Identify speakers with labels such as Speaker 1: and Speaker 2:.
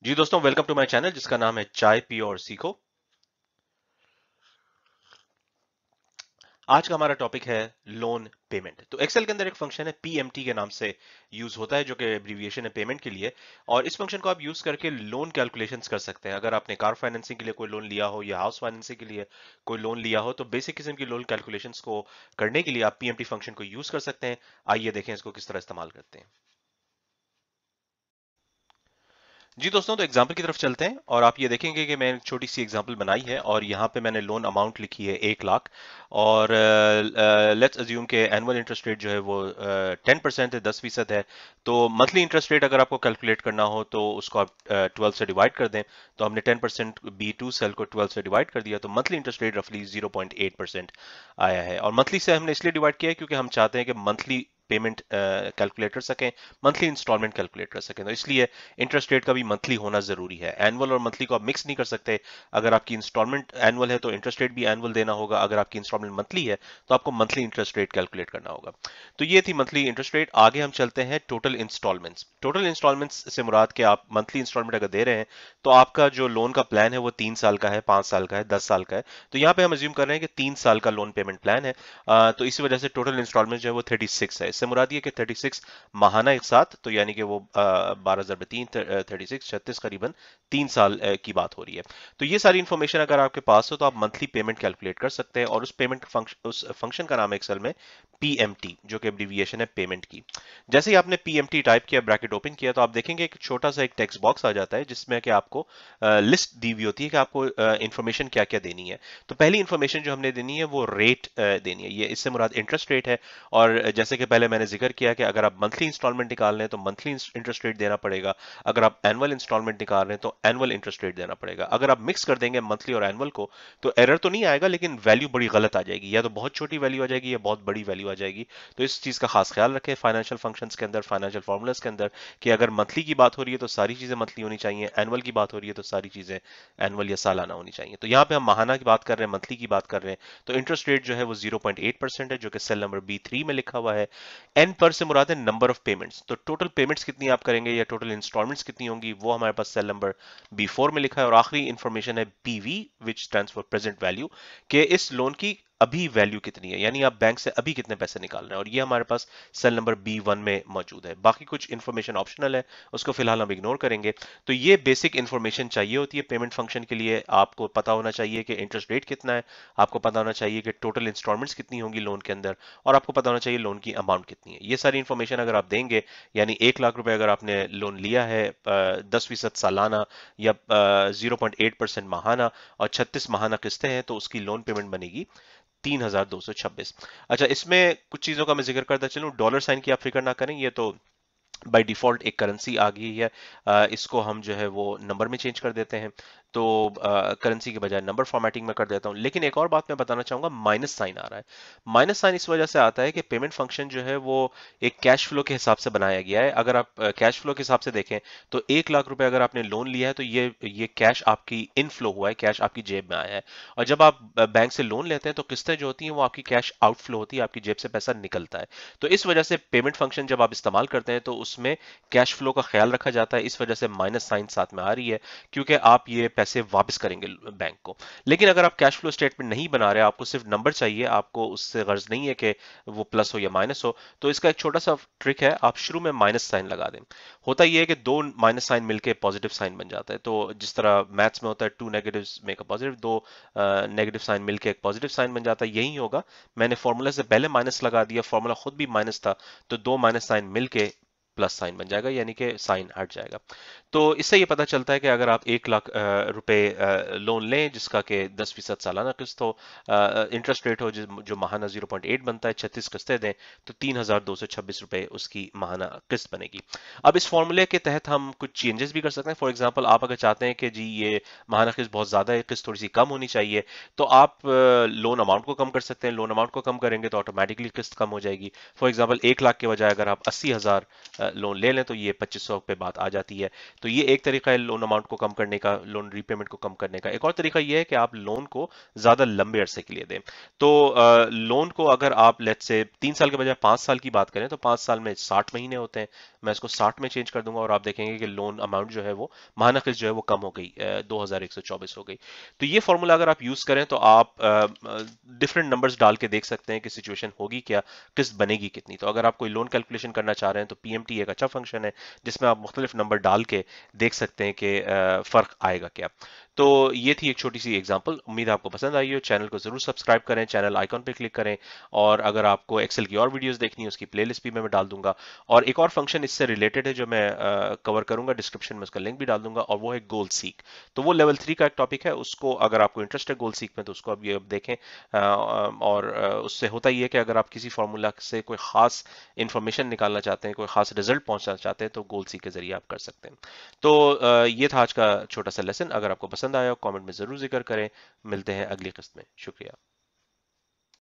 Speaker 1: जी दोस्तों, welcome to my channel जिसका नाम है चाय पियो और सीखो। आज का हमारा टॉपिक है लोन पेमेंट। तो एक्सेल के अंदर एक फंक्शन है पीएमटी के नाम से यूज होता है, जो कि एब्रीविएशन है पेमेंट के लिए। और इस फंक्शन को आप यूज करके लोन कैलकुलेशंस कर सकते हैं। अगर आपने कार फाइनेंसिंग के लिए कोई लोन लिया हो या हाउस फाइनेंसिंग के लिए कोई लोन लिया हो, तो बेसिक किस्म की लोन कैलकुलेशंस को करने के लिए आप पीएमटी फंक्शन को यूज कर सकते हैं। आइए देखें इसको किस तरह इस्तेमाल करते हैं। जी दोस्तों, तो एग्जाम्पल की तरफ चलते हैं और आप ये देखेंगे कि मैंने एक छोटी सी एग्जाम्पल बनाई है और यहाँ पे मैंने लोन अमाउंट लिखी है 1 लाख। और लेट्स अज्यूम के एनुअल इंटरेस्ट रेट जो है वो 10% है, 10% है। तो मंथली इंटरेस्ट रेट अगर आपको कैलकुलेट करना हो तो उसको आप 12 से डिवाइड कर दें। तो हमने 10% B2 सेल को 12 से डिवाइड कर दिया, तो मंथली इंटरेस्ट रेट रफली 0.8% आया है। और मंथली से हमने इसलिए डिवाइड किया है क्योंकि हम चाहते हैं कि मंथली पेमेंट कैलकुलेट कर सकें, मंथली इंस्टॉलमेंट कैलकुलेट कर सकें। तो इसलिए इंटरेस्ट रेट का भी मंथली होना जरूरी है। एनुअल और मंथली को आप मिक्स नहीं कर सकते। अगर आपकी इंस्टॉलमेंट एनुअल है तो इंटरेस्ट रेट भी एनुअल देना होगा, अगर आपकी इंस्टॉलमेंट मंथली है तो आपको मंथली इंटरेस्ट रेट कैलकुलेट करना होगा। तो ये थी मंथली इंटरेस्ट रेट। आगे हम चलते हैं टोटल इंस्टॉलमेंट्स। टोटल इंस्टॉलमेंट्स से मुराद के आप मंथली इंस्टॉलमेंट अगर दे रहे हैं तो आपका जो लोन का प्लान है वो 3 साल का है, 5 साल का है, 10 साल का है। तो यहाँ पे हम अज्यूम कर रहे हैं कि 3 साल का लोन पेमेंट प्लान है। तो इसी वजह से टोटल इंस्टॉलमेंट जो है वो 36 है। इससे मुराद ये कि 36 महाना एक साथ, तो यानी कि वो 12,000 36 36 करीबन 3 साल की बात हो रही है। तो ये सारी इंफॉर्मेशन अगर आपके पास हो तो आप मंथली पेमेंट कैलकुलेट कर सकते हैं। और उस फंक्शन का नाम है एक्सेल में पीएमटी, जो कि एब्रीविएशन है पेमेंट की। जैसे ही आपने पीएमटी टाइप किया, ब्रैकेट ओपन किया, तो आप देखेंगे एक छोटा सा एक टेक्स्ट बॉक्स आ जाता है जिसमें कि आपको लिस्ट दी हुई होती है कि आपको इंफॉर्मेशन क्या क्या देनी है। तो पहली इंफॉर्मेशन जो हमने देनी है वो रेट देनी है। ये इससे मुराद इंटरेस्ट रेट है। और जैसे कि पहले मैंने जिक्र किया कि अगर आप मंथली इंस्टॉलमेंट निकाल रहे हैं तो मंथली इंटरेस्ट रेट देना पड़ेगा। अगर आप एनुअल इंस्टॉलमेंट निकाल रहे हैं तो एनुअल इंटरेस्ट रेट देना पड़ेगा। अगर आप मिक्स कर देंगे मंथली और एनुअल को तो एरर तो नहीं आएगा, लेकिन वैल्यू बड़ी गलत आ जाएगी। या तो बहुत छोटी वैल्यू आ जाएगी या बहुत बड़ी वैल्यू आ जाएगी। तो इस चीज का खास ख्याल रखें फाइनेंशियल फंक्शंस के अंदर, फाइनेंशियल फॉर्मूलाज के अंदर, कि अगर मंथली की बात हो रही है तो सारी चीजें मंथली होनी चाहिए, एनुअल की बात हो रही है तो सारी चीजें एनुअल या सालाना होनी चाहिए। तो यहाँ पे हम माहाना की बात कर रहे हैं, मंथली की बात कर रहे हैं। तो इंटरेस्ट रेट जो है वो 0.8% है, जो कि सेल नंबर B3 में लिखा हुआ है। एन पर से मुराद है नंबर ऑफ पेमेंट्स। तो टोटल पेमेंट्स कितनी आप करेंगे या टोटल इंस्टॉलमेंट्स कितनी होंगी, वो हमारे पास सेल नंबर B4 में लिखा है। और आखिरी इंफॉर्मेशन है PV, which stands for present value, कि इस लोन की अभी वैल्यू कितनी है, यानी आप बैंक से अभी कितने पैसे निकाल रहे हैं। और ये हमारे पास सेल नंबर B1 में मौजूद है। बाकी कुछ इंफॉर्मेशन ऑप्शनल है, उसको फिलहाल हम इग्नोर करेंगे। तो ये बेसिक इंफॉर्मेशन चाहिए होती है पेमेंट फंक्शन के लिए। आपको पता होना चाहिए कि इंटरेस्ट रेट कितना है, आपको पता होना चाहिए कि टोटल इंस्टॉलमेंट्स कितनी होंगी लोन के अंदर, और आपको पता होना चाहिए लोन की अमाउंट कितनी है। ये सारी इंफॉर्मेशन अगर आप देंगे, यानी 1 लाख रुपए अगर आपने लोन लिया है 10% सालाना या 0.8% माहाना और 36 माहाना किस्तें हैं, तो उसकी लोन पेमेंट बनेगी 3,226। अच्छा, इसमें कुछ चीजों का मैं जिक्र करता चलूं। डॉलर साइन की आप फिक्र ना करें, ये तो बाय डिफॉल्ट एक करेंसी आ गई है। इसको हम जो है वो नंबर में चेंज कर देते हैं। तो करेंसी के बजाय नंबर फॉर्मेटिंग में कर देता हूं। लेकिन एक और बात मैं बताना चाहूंगा, माइनस साइन आ रहा है। माइनस साइन इस वजह से आता है कि पेमेंट फंक्शन जो है वो एक कैश फ्लो के हिसाब से बनाया गया है। अगर आप कैश फ्लो के हिसाब से देखें तो 1 लाख रुपए अगर आपने लोन लिया है तो ये कैश आपकी इनफ्लो हुआ है, कैश आपकी जेब में आया है। और जब आप बैंक से लोन लेते हैं तो किस्तें जो होती हैं वो आपकी कैश आउटफ्लो होती है, आपकी जेब से पैसा निकलता है। तो इस वजह से पेमेंट फंक्शन जब आप इस्तेमाल करते हैं तो उसमें कैश फ्लो का ख्याल रखा जाता है। इस वजह से माइनस साइन साथ में आ रही है, क्योंकि आप ये पैसे वापस करेंगे बैंक को। लेकिन अगर आप कैश फ्लो स्टेटमेंट नहीं बना रहे, आपको सिर्फ नंबर चाहिए, आपको उससे गर्ज नहीं है कि वो प्लस हो या माइनस हो, तो इसका एक छोटा सा ट्रिक है, आप शुरू में माइनस साइन लगा दें। होता यह है कि दो माइनस साइन मिलके पॉजिटिव साइन बन जाता है। तो जिस तरह मैथ्स में होता है 2 नेगेटिव मेक अ पॉजिटिव, दो नेगेटिव साइन मिलके एक पॉजिटिव साइन बन जाता है, यही होगा। मैंने फॉर्मूला से पहले माइनस लगा दिया, फॉर्मूला खुद भी माइनस था, तो दो माइनस साइन मिलके प्लस साइन बन जाएगा, यानी कि साइन हट जाएगा। तो इससे ये पता चलता है कि अगर आप 1 लाख रुपए लोन लें जिसका कि 10% सालाना किस्त हो, इंटरेस्ट रेट हो जो माहाना 0.8 बनता है, 36 किस्तें दें, तो 3,226 रुपए उसकी माहाना किस्त बनेगी। अब इस फॉर्मूले के तहत हम कुछ चेंजेस भी कर सकते हैं। फॉर एग्जांपल, आप अगर चाहते हैं कि जी ये माहाना किस्त बहुत ज्यादा है, किस्त थोड़ी सी कम होनी चाहिए, तो आप लोन अमाउंट को कम कर सकते हैं। लोन अमाउंट को कम करेंगे तो ऑटोमेटिकली किस्त कम हो जाएगी। फॉर एग्जांपल, 1 लाख के बजाय अगर आप 80,000 लोन ले लें तो ये 2500 पे बात आ जाती है। तो ये एक तरीका है लोन अमाउंट को कम करने का, लोन रीपेमेंट को कम करने का। एक और तरीका ये है कि आप लोन को ज़्यादा लंबे अरसे के लिए दें। तो लोन को अगर आप लेट्स से 3 साल के बजाय 5 साल की बात करें तो 5 साल में 60 महीने होते हैं, मैं इसको 60 में चेंज कर दूंगा और आप देखेंगे कि लोन अमाउंट जो है वो माहाना किस्त जो है वो कम हो गई, 2124 हो गई। तो ये फॉर्मूला अगर आप यूज करें तो आप डिफरेंट नंबर्स डाल के देख सकते हैं कि सिचुएशन होगी क्या, किस्त बनेगी कितनी। तो अगर आप कोई लोन कैलकुलेशन करना चाह रहे हैं तो पीएमटी एक अच्छा फंक्शन है जिसमें आप मुख्तलिफ नंबर डाल के देख सकते हैं कि फर्क आएगा क्या। तो ये थी एक छोटी सी एग्जांपल, उम्मीद है आपको पसंद आई हो। चैनल को जरूर सब्सक्राइब करें, चैनल आइकॉन पे क्लिक करें, और अगर आपको एक्सेल की और वीडियोस देखनी है उसकी प्लेलिस्ट भी मैं डाल दूंगा। और एक और फंक्शन इससे रिलेटेड है जो मैं कवर करूंगा, डिस्क्रिप्शन में उसका लिंक भी डाल दूंगा, और वो है गोल सीक। तो वो लेवल 3 का एक टॉपिक है, उसको अगर आपको इंटरेस्ट है गोल सीक में तो उसको अब ये अब देखें। और उससे होता ही है कि अगर आप किसी फार्मूला से कोई खास इंफॉर्मेशन निकालना चाहते हैं, कोई खास रिजल्ट पहुंचना चाहते हैं तो गोल सीक के जरिए आप कर सकते हैं। तो ये था आज का छोटा सा लेसन। अगर आपको पसंद आया हो कमेंट में जरूर जिक्र करें। मिलते हैं अगली किस्त में। शुक्रिया।